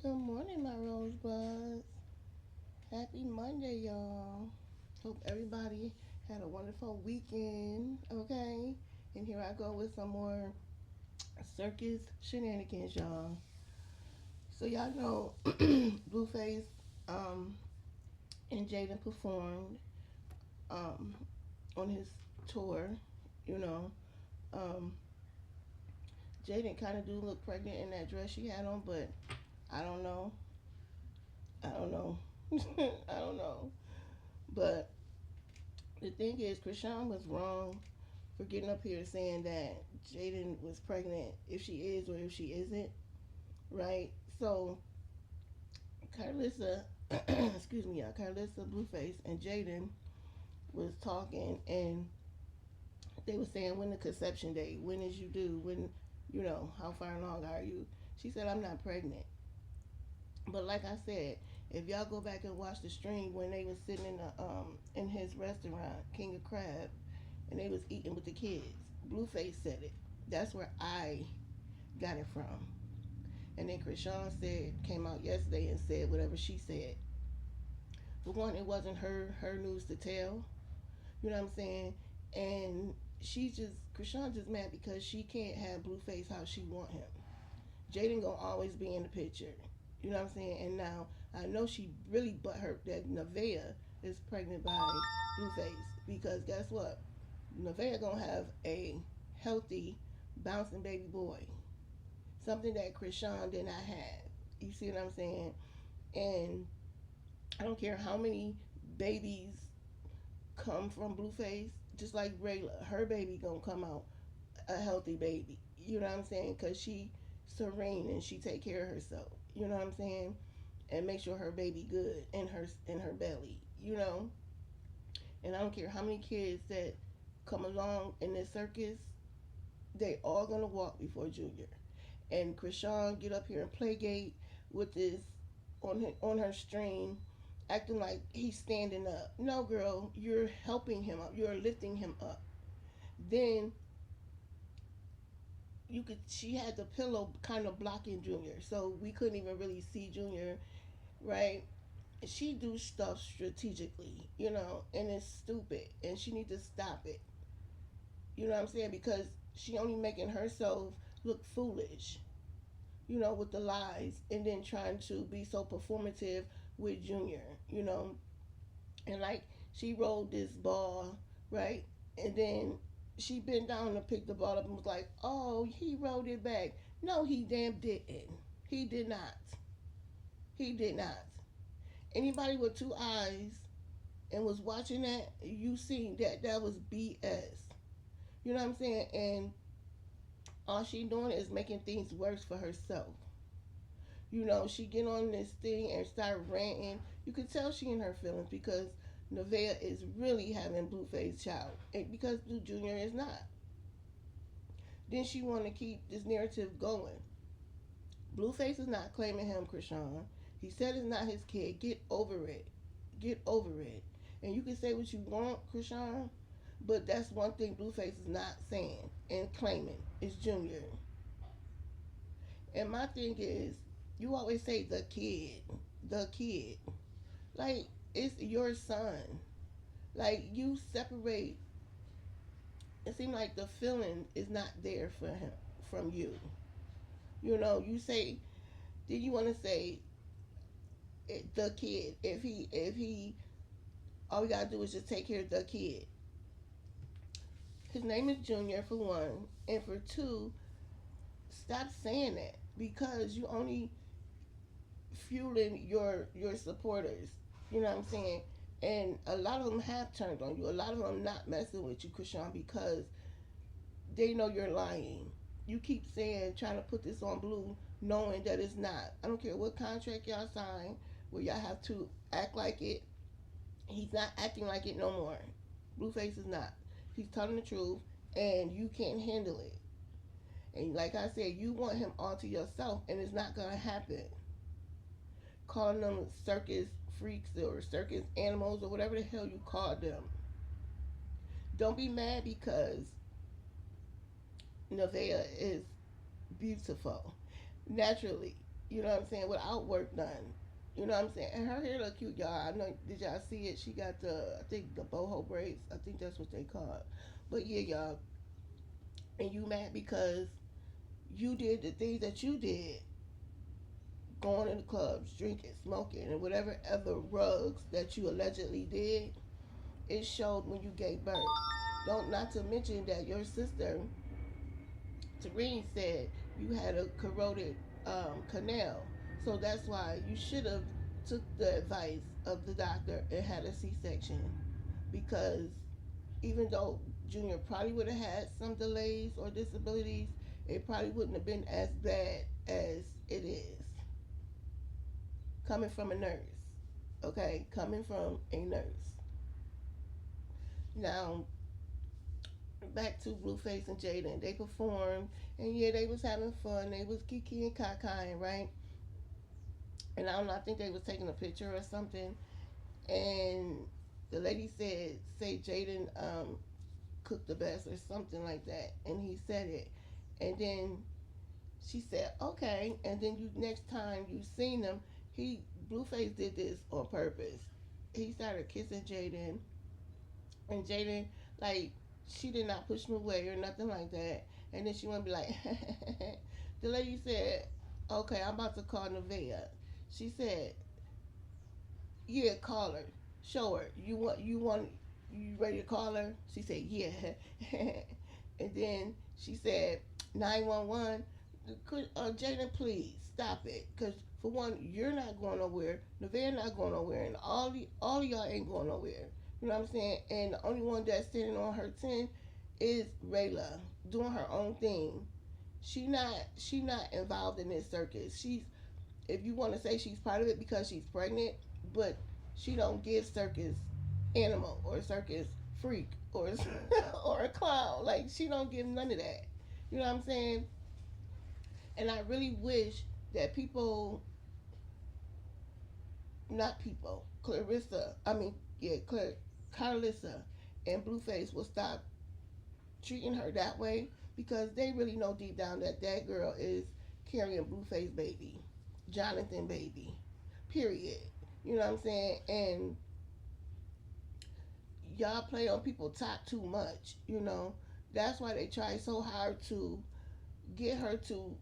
Good morning, my rosebuds. Happy Monday, y'all. Hope everybody had a wonderful weekend, okay? And here I go with some more circus shenanigans, y'all. So y'all know Blueface um, and Jaidyn performed um, on his tour, you know. Um, Jaidyn kind of do look pregnant in that dress she had on, but I don't know. I don't know. I don't know. But the thing is, Chrisean was wrong for getting up here saying that Jaidyn was pregnant, if she is or if she isn't, right? So Carlissa, excuse me, Carlissa, Blueface, and Jaidyn was talking, and they were saying when the conception date, when is you due, when, how far along are you? She said, I'm not pregnant. But like I said, if y'all go back and watch the stream when they was sitting in his restaurant, King of Crab, and they was eating with the kids, Blueface said it. That's where I got it from. And then Chrisean said came out yesterday and said whatever she said. For one, it wasn't her news to tell. You know what I'm saying? And Chrisean just mad because she can't have Blueface how she want him. Jaidyn gonna always be in the picture. You know what I'm saying? And now I know she really butthurt that Nevaeh is pregnant by Blueface because guess what? Nevaeh gonna have a healthy, bouncing baby boy. Something that Chrisean did not have. You see what I'm saying? And I don't care how many babies come from Blueface, just like Rayla, her baby gonna come out a healthy baby. You know what I'm saying? Cause she serene and she take care of herself. You know what I'm saying? And make sure her baby good in her belly. You know. And I don't care how many kids that come along in this circus, they all gonna walk before Junior. And Chrisean get up here and play gate with this on her stream, acting like he's standing up. No, girl, you're helping him up. You're lifting him up. Then she had the pillow kind of blocking Junior, so we couldn't even really see Junior, right? She do stuff strategically, and it's stupid, and she need to stop it. You know what I'm saying? Because she only making herself look foolish, with the lies, and then trying to be so performative with Junior, and like she rolled this ball, right, and then she bent down to pick the ball up and was like, "Oh, he rolled it back." No, he damn didn't. He did not. He did not. Anybody with two eyes and was watching that, you seen that was BS. You know what I'm saying? And all she doing is making things worse for herself. She get on this thing and start ranting. You could tell she in her feelings because Nevaeh is really having Blueface child, and because Blue Junior is not. Then she want to keep this narrative going. Blueface is not claiming him, Chrisean. He said it's not his kid. Get over it. Get over it. And you can say what you want, Chrisean, but that's one thing Blueface is not saying and claiming is Junior. And my thing is, you always say the kid, the kid. Like, it's your son. Like, you separate. It seems like the feeling is not there for him from you. You say, did you want to say the kid? If he, all we gotta do is just take care of the kid. His name is Junior for one, and for two, stop saying that because you only fueling your supporters. You know what I'm saying? And a lot of them have turned on you. A lot of them not messing with you, Chrisean, because they know you're lying. You keep saying, trying to put this on Blue, knowing that it's not. I don't care what contract y'all sign, where y'all have to act like it. He's not acting like it no more. Blueface is not. He's telling the truth, and you can't handle it. And like I said, you want him all to yourself, and it's not gonna happen. Calling them circus freaks or circus animals or whatever the hell you call them. Don't be mad because Nevaeh is beautiful naturally. You know what I'm saying? Without work done. You know what I'm saying? And her hair look cute, y'all. I know. Did y'all see it? She got I think the boho braids. I think that's what they call it. But yeah, y'all. And you mad because you did the things that you did, going in the clubs, drinking, smoking, and whatever other rugs that you allegedly did. It showed when you gave birth. Don't not to mention that your sister Tareen said you had a corroded canal. So that's why you should have took the advice of the doctor and had a C-section, because even though Junior probably would have had some delays or disabilities, it probably wouldn't have been as bad as it is. Coming from a nurse, okay? Coming from a nurse. Now, back to Blueface and Jaidyn. They performed, and yeah, they was having fun. They was kiki and kakaing, right? And I don't know, I think they was taking a picture or something. And the lady said, say Jaidyn cooked the best or something like that. And he said it. And then she said, okay. And then you next time you seen him, he Blueface did this on purpose. He started kissing Jaidyn, and Jaidyn, like, she did not push him away or nothing like that. And then she want to be like, the lady said, okay, I'm about to call Nevaeh. She said, yeah, call her. Show her. You ready to call her? She said, yeah. And then she said, 911. Jaidyn, please stop it. Because for one, you're not going nowhere. Nevaeh not going nowhere. And all of y'all ain't going nowhere. You know what I'm saying? And the only one that's standing on her 10 is Rayla, doing her own thing. She not involved in this circus. She's, if you want to say she's part of it because she's pregnant, but she don't give circus animal or circus freak or or a clown. Like, she don't give none of that. You know what I'm saying? And I really wish that people, not people, Clarissa, I mean, yeah, Carlissa and Blueface will stop treating her that way, because they really know deep down that that girl is carrying Blueface baby, Jonathan baby, period. You know what I'm saying? And y'all play on people top too much. That's why they try so hard to get her to,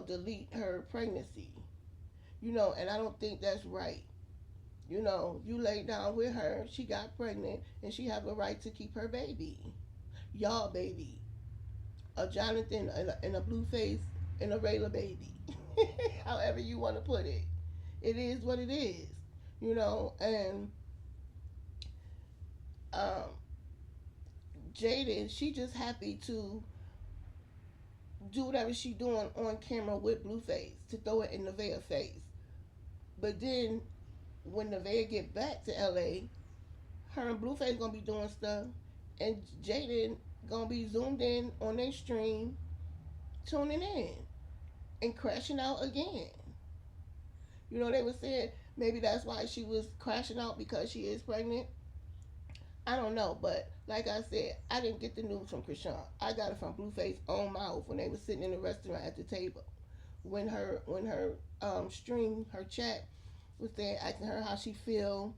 delete her pregnancy. And I don't think that's right. You laid down with her, she got pregnant, and she have a right to keep her baby, y'all baby, a Jonathan and a Blueface and a Rayla baby, however you want to put it. It is what it is, and um, Jaidyn, she just happy to do whatever she doing on camera with Blueface to throw it in Nevaeh's face. But then when Nevaeh get back to LA, her and Blueface gonna be doing stuff, and Jaidyn gonna be zoomed in on their stream, tuning in and crashing out again. They were saying maybe that's why she was crashing out, because she is pregnant. I don't know, but like I said, I didn't get the news from Chrisean. I got it from Blueface's own mouth when they were sitting in the restaurant at the table. When her stream, her chat was saying, asking her how she feel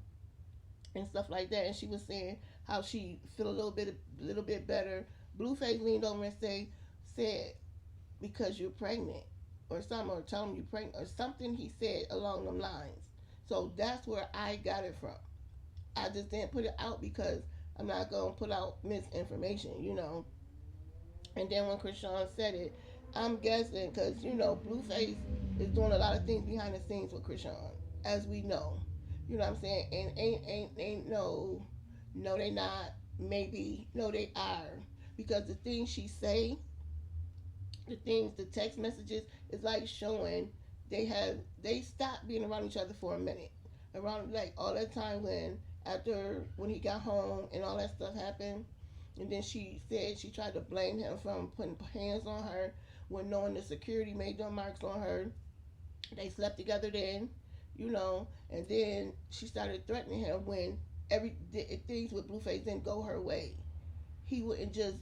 and stuff like that, and she was saying how she feel a little bit better. Blueface leaned over and said, because you're pregnant or something, or tell him you're pregnant or something, he said along them lines. So that's where I got it from. I just didn't put it out because I'm not going to put out misinformation. And then when Chrisean said it, I'm guessing because, Blueface is doing a lot of things behind the scenes with Chrisean, as we know. You know what I'm saying? And ain't no, they not. Maybe, no, they are. Because the things she say, the text messages, is like showing they stopped being around each other for a minute. Around, like, all that time when he got home and all that stuff happened. And then she said she tried to blame him from putting hands on her, when knowing the security made them marks on her. They slept together then, and then she started threatening him when things with Blueface didn't go her way. He wouldn't just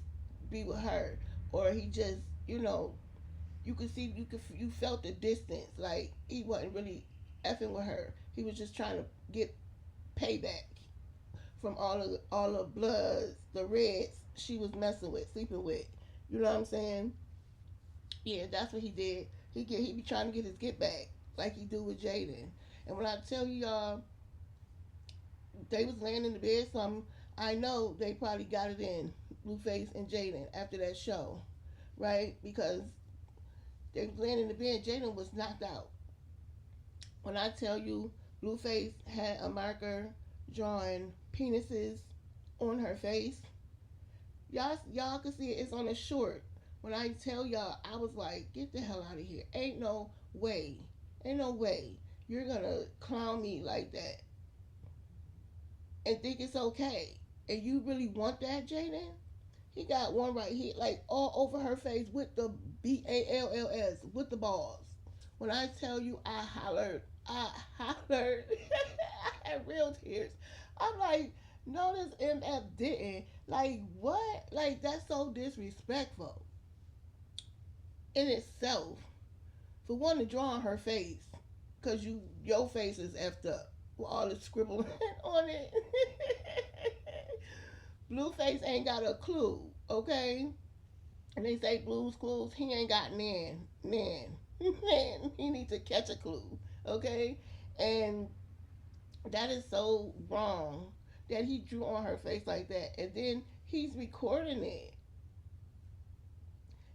be with her, or he just, You could see, you felt the distance. Like he wasn't really effing with her. He was just trying to get payback from all the bloods, the reds she was messing with, sleeping with. You know what I'm saying? Yeah, that's what he did. He be trying to get his get back like he do with Jaidyn. And when I tell you y'all, they was laying in the bed, some I know they probably got it in Blueface and Jaidyn after that show, right? Because they was laying in the bed. Jaidyn was knocked out. When I tell you, Blueface had a marker drawing penises on her face. Y'all can see it. It's on a short. When I tell y'all, I was like, get the hell out of here. Ain't no way. Ain't no way you're gonna clown me like that and think it's okay. And you really want that, Jaden? He got one right here, like all over her face with the BALLS, with the balls. When I tell you I hollered, I hollered. I had real tears. I'm like, no, this MF didn't. Like, what? Like, that's so disrespectful in itself. For one to draw on her face, because your face is effed up with all the scribbling on it. Blueface ain't got a clue, okay? And they say Blue's Clues, he ain't got none. None. Man, he needs to catch a clue, okay? And that is so wrong that he drew on her face like that. And then he's recording it.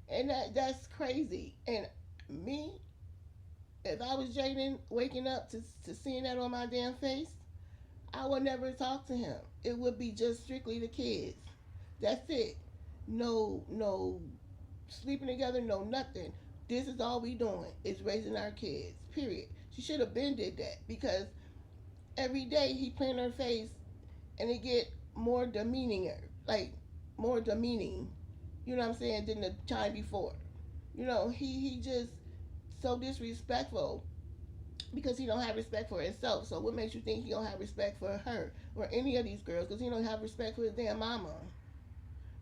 And that's crazy. And me, if I was Jaden waking up to seeing that on my damn face, I would never talk to him. It would be just strictly the kids. That's it. No sleeping together, no nothing. This is all we doing is raising our kids. Period. She should have been did that because every day he playing her face and it get more demeaning, like more demeaning. You know what I'm saying? Than the time before. You know he just so disrespectful because he don't have respect for himself. So what makes you think he don't have respect for her or any of these girls? Because he don't have respect for his damn mama.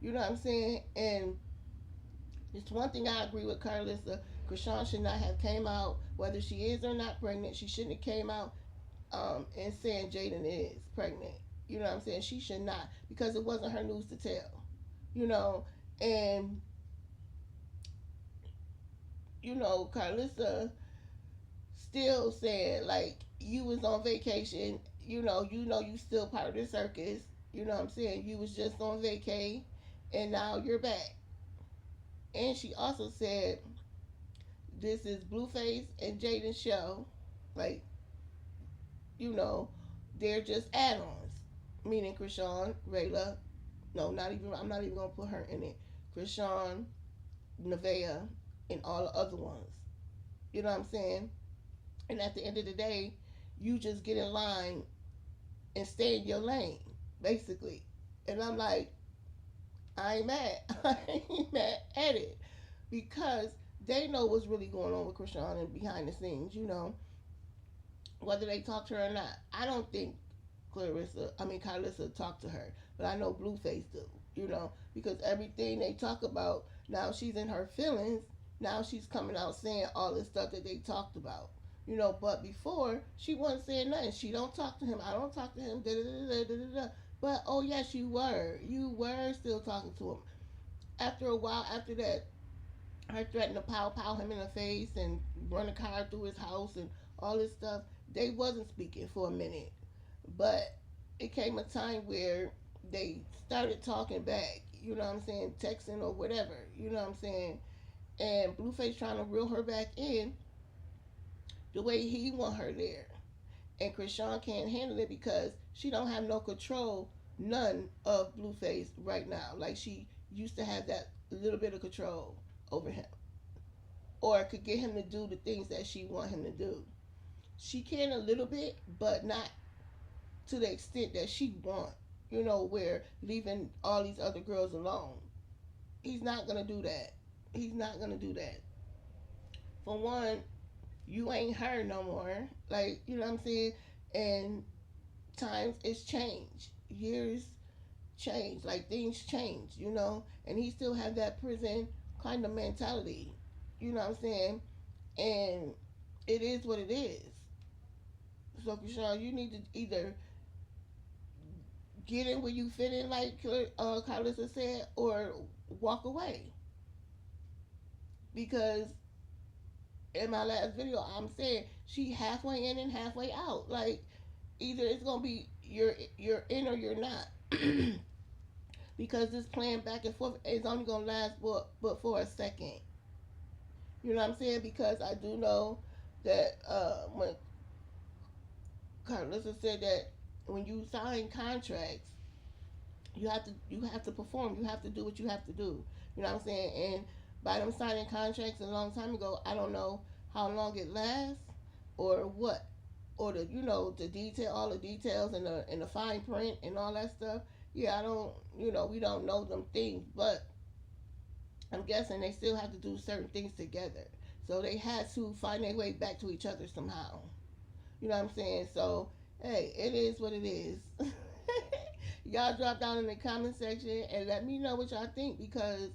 You know what I'm saying? And it's one thing I agree with Carlissa. Chrisean should not have came out, whether she is or not pregnant. She shouldn't have came out and saying Jaidyn is pregnant. You know what I'm saying? She should not, because it wasn't her news to tell. You know, and Carlissa still saying like you was on vacation. You still part of the circus. You know what I'm saying? You was just on vacay, and now you're back. And she also said this is Blueface and Jaidyn's show. Like, you know, they're just add-ons. Meaning Chrisean, Rayla. No, not even. I'm not even gonna put her in it. Chrisean, Nevaeh, and all the other ones. You know what I'm saying? And at the end of the day, you just get in line and stay in your lane, basically. And I'm like, I ain't mad. I ain't mad at it because they know what's really going on with Chrisean and behind the scenes. Whether they talk to her or not. I don't think Carlissa talked to her, but I know Blueface do. Because everything they talk about now, she's in her feelings. Now she's coming out saying all this stuff that they talked about. But before she wasn't saying nothing. She don't talk to him. I don't talk to him. Da, da, da, da, da, da. But oh yes, you were. You were still talking to him. After a while, after that, her threatened to pow him in the face and run a car through his house and all this stuff. They wasn't speaking for a minute, but it came a time where they started talking back. You know what I'm saying? Texting or whatever. You know what I'm saying? And Blueface trying to reel her back in the way he want her there. And Chrisean can't handle it because she don't have no control, none of Blueface right now. Like she used to have that little bit of control over him. Or could get him to do the things that she want him to do. She can a little bit, but not to the extent that she want. Where leaving all these other girls alone. He's not gonna do that. He's not gonna do that. For one, you ain't her no more. Like, you know what I'm saying? And times it's changed. Years change. Like things change, and he still have that prison kind of mentality. You know what I'm saying? And it is what it is. So, Chrisean, you need to either get in where you fit in, like Carlissa said, or walk away. Because in my last video, I'm saying she halfway in and halfway out. Like either it's gonna be you're in or you're not. Because this playing back and forth is only gonna last but for a second. You know what I'm saying? Because I do know that when Carlissa said that when you sign contracts, you have to perform. You have to do what you have to do. You know what I'm saying? And by them signing contracts a long time ago, I don't know how long it lasts or what, or the the detail, all the details and the fine print and all that stuff. Yeah, I don't. We don't know them things, but I'm guessing they still have to do certain things together. So they had to find their way back to each other somehow. You know what I'm saying? So, hey, it is what it is. Y'all drop down in the comment section and let me know what y'all think because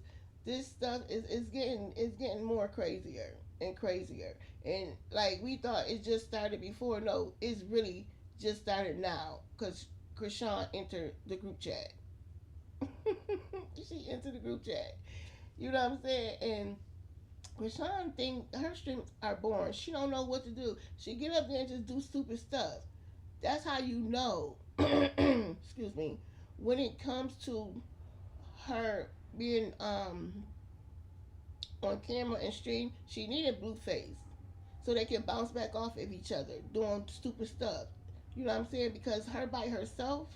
this stuff is getting more crazier and crazier. And like we thought it just started before. No, it's really just started now because Chrisean entered the group chat. She entered the group chat. You know what I'm saying? And Chrisean think her streams are boring. She don't know what to do. She get up there and just do stupid stuff. That's how you know. Excuse me. When it comes to her being on camera and stream, she needed blue face so they can bounce back off of each other doing stupid stuff. You know what I'm saying? Because her by herself,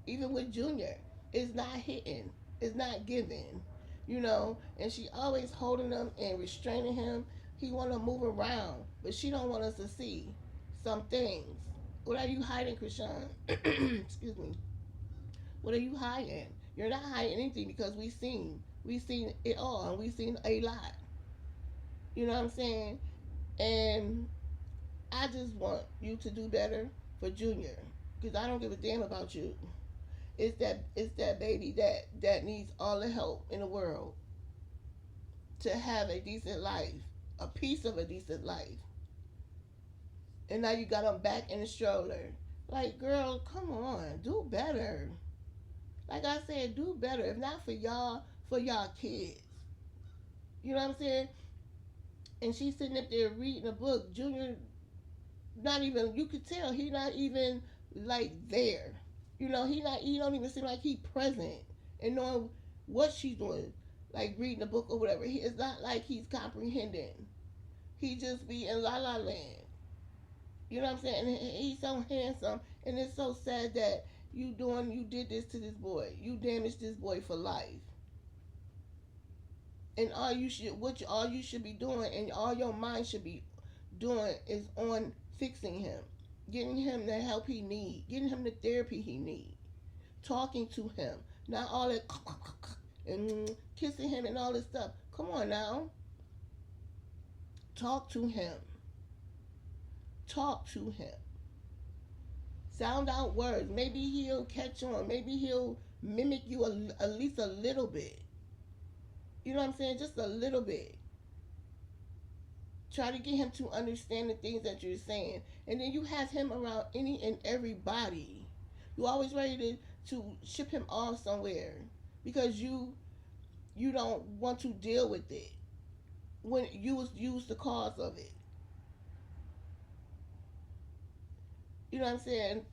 even with Junior, is not hitting. It's not giving. And she always holding him and restraining him. He want to move around, but she don't want us to see some things. What are you hiding, Chrisean? Excuse me. What are you hiding? You're not hiding anything because we seen it all and we seen a lot. You know what I'm saying? And I just want you to do better for Junior because I don't give a damn about you. It's that baby that needs all the help in the world to have a decent life, a piece of a decent life. And now you got him back in the stroller. Like, girl, come on, do better. Like I said, do better. If not for y'all kids. You know what I'm saying? And she's sitting up there reading a book. Junior, not even. You could tell he not even like there. He don't even seem like he present and knowing what she's doing, like reading a book or whatever. It's not like he's comprehending. He just be in la la land. You know what I'm saying? And he's so handsome, and it's so sad that you did this to this boy. You damaged this boy for life. And all you should be doing, and all your mind should be doing, is on fixing him, getting him the help he need, getting him the therapy he need, talking to him, not all that and kissing him and all this stuff. Come on now, talk to him, talk to him, sound out words. Maybe he'll catch on. Maybe he'll mimic you at least a little bit. You know what I'm saying? Just a little bit. Try to get him to understand the things that you're saying. And then you have him around any and everybody. You're always ready to ship him off somewhere because you don't want to deal with it when you was the cause of it. You know what I'm saying?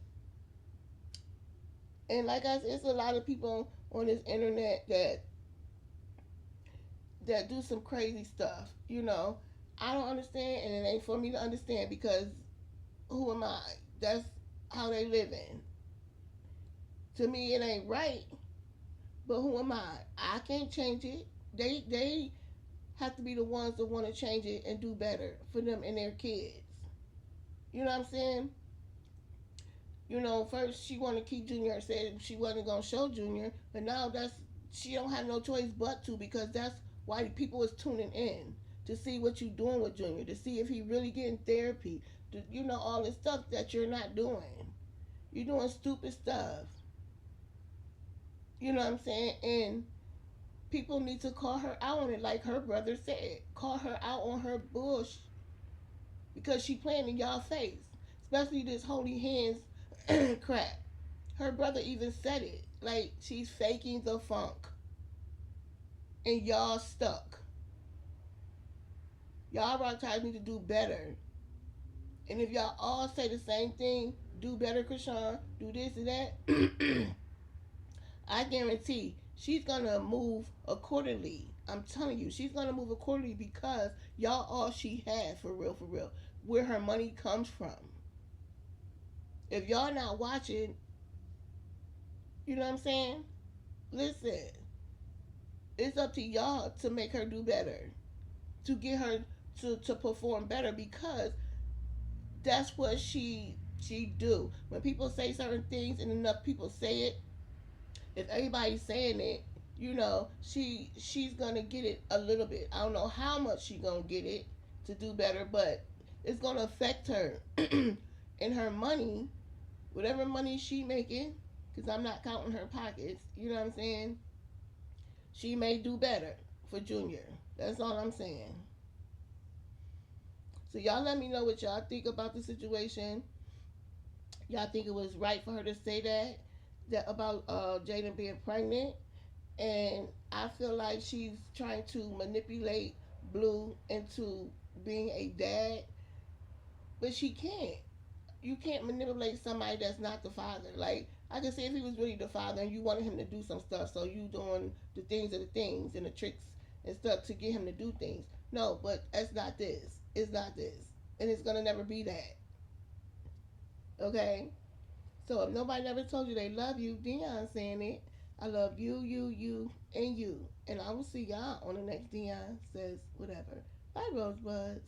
And like I said, it's a lot of people on this internet that do some crazy stuff. I don't understand, and it ain't for me to understand because who am I? That's how they living. To me, it ain't right. But who am I? I can't change it. They have to be the ones that want to change it and do better for them and their kids. You know what I'm saying? First she wanted to keep Junior, said she wasn't gonna show Junior, but now she don't have no choice but to because that's why people is tuning in to see what you doing with Junior, to see if he really getting therapy, all this stuff that you're not doing. You're doing stupid stuff. You know what I'm saying? And people need to call her out on it, like her brother said. Call her out on her bush because she playing in y'all face, especially this holy hands crap. Her brother even said it, like she's faking the funk, and y'all stuck. Y'all rock types need to do better. And if y'all all say the same thing, do better, Chrisean, do this and that, I guarantee she's gonna move accordingly. I'm telling you, she's gonna move accordingly because y'all all she had for real, where her money comes from. If y'all not watching, you know what I'm saying? Listen, it's up to y'all to make her do better, to get her to perform better because that's what she do. When people say certain things and enough people say it, if everybody's saying it, she's gonna get it a little bit. I don't know how much she's gonna get it to do better, but it's gonna affect her and her money, whatever money she making. Because I'm not counting her pockets. You know what I'm saying? She may do better for Junior. That's all I'm saying. So y'all let me know what y'all think about the situation. Y'all think it was right for her to say that about Jaidyn being pregnant, and I feel like she's trying to manipulate Blue into being a dad, but she can't. You can't manipulate somebody that's not the father. Like I can say if he was really the father and you wanted him to do some stuff, so you doing the things of the things and the tricks and stuff to get him to do things. No, but that's not this. It's not this, and it's gonna never be that. Okay. So if nobody never told you they love you, Dion saying it. I love you, you, and you. And I will see y'all on the next Dion Says Whatever. Bye, Rosebuds.